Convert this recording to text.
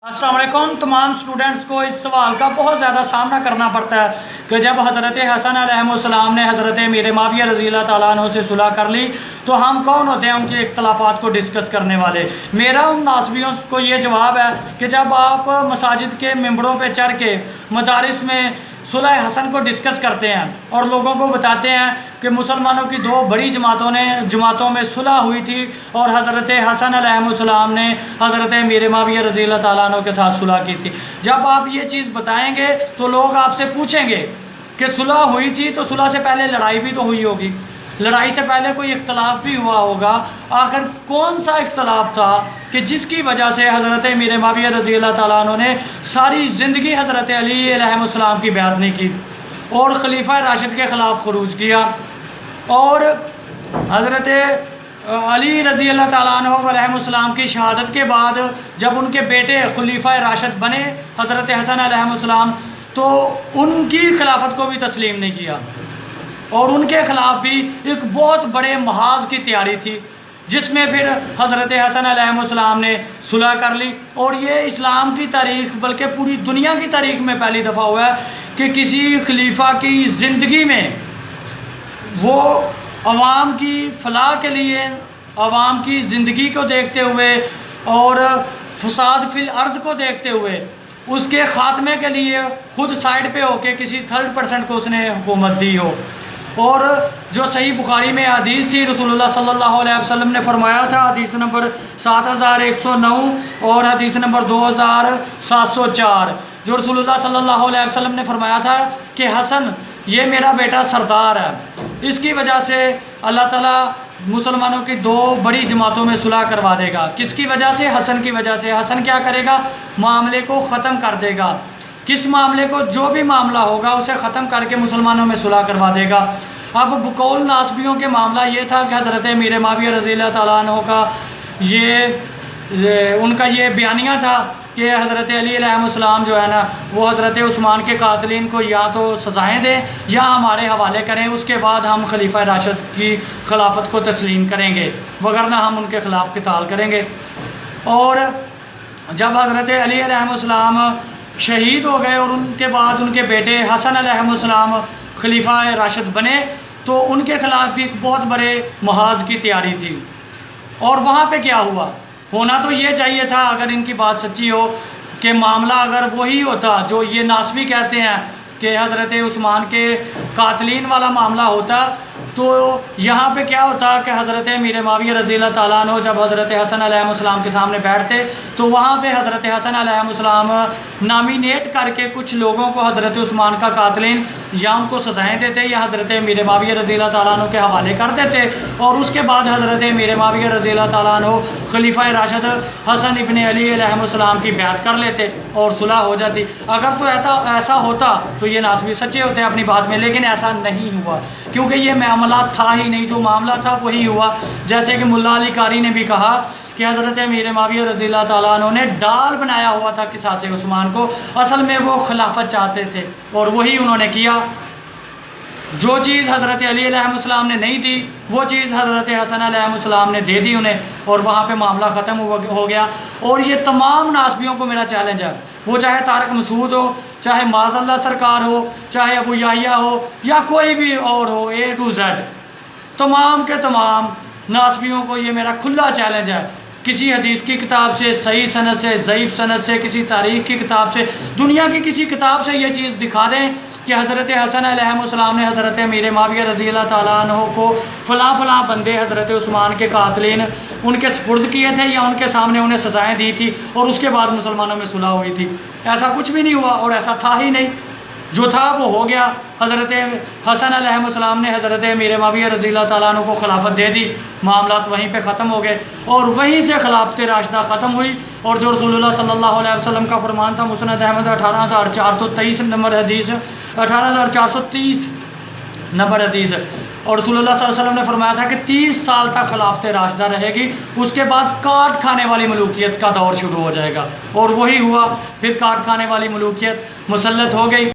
अस्सलाम वालेकुम। तमाम स्टूडेंट्स को इस सवाल का बहुत ज़्यादा सामना करना पड़ता है कि जब हज़रत हसन अलैहिस्सलाम ने हज़रत मीर माविया रज़ी अल्लाह ताला अन्हु से सुलह कर ली तो हम कौन होते हैं उनके इख्तलाफात को डिस्कस करने वाले। मेरा उन नासबियों को ये जवाब है कि जब आप मसाजिद के मिंबरों पर चढ़ के मदारिस में सुलह हसन को डिस्कस करते हैं और लोगों को बताते हैं कि मुसलमानों की दो बड़ी जमातों में सुलह हुई थी और हज़रत हसन अलैहिस्सलाम ने हज़रत मीर माविया रज़ी अल्लाह ताला अन्हु के साथ सुलह की थी। जब आप ये चीज़ बताएंगे तो लोग आपसे पूछेंगे कि सुलह हुई थी तो सुलह से पहले लड़ाई भी तो हुई होगी, लड़ाई से पहले कोई इख्तलाफ भी हुआ होगा। आखिर कौन सा इख्तलाफ था कि जिसकी वजह से हज़रत मीर माविया रज़ी अल्लाह ताला अन्हु ने सारी ज़िंदगी हज़रत अली अलैहिस्सलाम की बैत नहीं की और खलीफा राशिद के ख़िलाफ़ खरूज किया और हज़रत अली रज़ी अल्लाह ताला अन्हु अलैहिस्सलाम की शहादत के बाद जब उनके बेटे खलीफा राशिद बने हज़रत हसन अलैहिस्सलाम तो उनकी खिलाफत को भी तस्लीम नहीं किया और उनके ख़िलाफ़ भी एक बहुत बड़े महाज की तैयारी थी जिसमें फिर हज़रत हसन अलैहिस्सलाम ने सुलह कर ली। और ये इस्लाम की तारीख़ बल्कि पूरी दुनिया की तारीख़ में पहली दफ़ा हुआ है कि किसी खलीफा की ज़िंदगी में वो अवाम की फ़लाह के लिए अवाम की ज़िंदगी को देखते हुए और फसाद फिल अर्ज़ को देखते हुए उसके ख़ात्मे के लिए खुद साइड पे होके किसी थर्ड पर्सन को उसने हुकूमत दी हो। और जो सही बुखारी में हदीस थी रसूलुल्लाह सल्लल्लाहु अलैहि वसल्लम ने फरमाया था, हदीस नंबर 7109 और हदीस नंबर 2704, जो रसूलुल्लाह सल्लल्लाहु अलैहि वसल्लम ने फरमाया था कि हसन ये मेरा बेटा सरदार है, इसकी वजह से अल्लाह ताला मुसलमानों की दो बड़ी जमातों में सुलह करवा देगा। किसकी वजह से? हसन की वजह से। हसन क्या करेगा? मामले को ख़त्म कर देगा। किस मामले को? जो भी मामला होगा उसे ख़त्म करके मुसलमानों में सुलह करवा देगा। अब बकौल नासबियों के मामला ये था कि हज़रत मीर माविया रज़ी अल्लाह ताला अन्हु का उनका ये बयानिया था कि हज़रत अली अलैहिस्सलाम जो है ना वो हज़रत उस्मान के कातिलीन को या तो सज़ाएँ दें या हमारे हवाले करें, उसके बाद हम खलीफा राशिद की खिलाफत को तस्लीम करेंगे, वगरना हम उनके ख़िलाफ़ क़िताल करेंगे। और जब हज़रत अली अलैहिस्सलाम शहीद हो गए और उनके बाद उनके बेटे हसन अलैहिस्सलाम खलीफा राशिद बने तो उनके ख़िलाफ़ भी बहुत बड़े महाज की तैयारी थी। और वहाँ पे क्या हुआ? होना तो ये चाहिए था, अगर इनकी बात सच्ची हो, कि मामला अगर वही होता जो ये नासबी कहते हैं कि हज़रत उस्मान के कातिलीन वाला मामला होता तो यहाँ पे क्या होता कि हज़रत मीर माविया रज़ी अल्लाह ताला अन्हु जब हज़रत हसन अलैहिस्सलाम के सामने बैठते तो वहाँ पे हज़रत हसन अलैहिस्सलाम नामिनेट करके कुछ लोगों को हज़रत उस्मान का कातिलीन या उनको सज़ाएँ देते या हज़रत मीर माविया रज़ी अल्लाह ताला अन्हु के हवाले कर देते और उसके बाद हज़रत मीर माविया रज़ी अल्लाह ताला अन्हु खलीफा राशिद हसन इब्न अली अलैहिस्सलाम की बैत कर लेते और सुलह हो जाती। अगर तो ऐसा होता तो ये नासबी सच्चे होते हैं अपनी बात में, लेकिन ऐसा नहीं हुआ क्योंकि ये मामला था ही नहीं। जो मामला था वही हुआ। जैसे कि मुल्ला अली कारी ने भी कहा कि हज़रत मीर माविया रज़ी अल्लाह ताला अन्हु ने डाल बनाया हुआ था किसासे उस्मान को, असल में वो खिलाफत चाहते थे और वही उन्होंने किया। जो चीज़ हज़रत अली अलैहिस्सलाम ने नहीं दी वो चीज़ हज़रत हसन अलैहिस्सलाम ने दे दी उन्हें और वहाँ पे मामला ख़त्म हो गया। और ये तमाम नासबियों को मेरा चैलेंज है, वो चाहे तारक मसूद हो, चाहे माज़अल्लाह सरकार हो, चाहे अबू याहिया हो या कोई भी और हो, A to Z, तमाम के तमाम नासबियों को ये मेरा खुला चैलेंज है। किसी हदीस की किताब से, सही सनद से, ज़ईफ़ सनद से, किसी तारीख़ की किताब से, दुनिया की किसी किताब से ये चीज़ दिखा दें कि हज़रत हसन अलैहिस्सलाम ने हज़रत मीर माविया रज़ी अल्लाह ताला अन्हु को फ़लाँ बंदे हज़रत उस्मान के कातिलीन उनके सुपुर्द किए थे या उनके सामने उन्हें सज़ाएँ दी थी और उसके बाद मुसलमानों में सुलह हुई थी। ऐसा कुछ भी नहीं हुआ और ऐसा था ही नहीं। जो था वो हो गया। हज़रत हसन अलैहिस्सलाम ने हज़रत मीर माविया रज़ी अल्लाह ताला अन्हु को खिलाफत दे दी, मामलात वहीं पे ख़त्म हो गए और वहीं से खिलाफत राशिदा ख़त्म हुई। और जो रसूलुल्लाह सल्लल्लाहु अलैहि वसल्लम का फरमान था मुस्नद अहमद 18423 नंबर हदीस, 18430 नंबर हदीस, और रसूलुल्लाह सल्लल्लाहु अलैहि वसल्लम ने फरमाया था कि 30 साल तक खिलाफत राशिदा रहेगी, उसके बाद काट खाने वाली मलूकियत का दौर शुरू हो जाएगा। और वही हुआ, फिर काट खाने वाली मलूकियत मुसल्लत हो गई।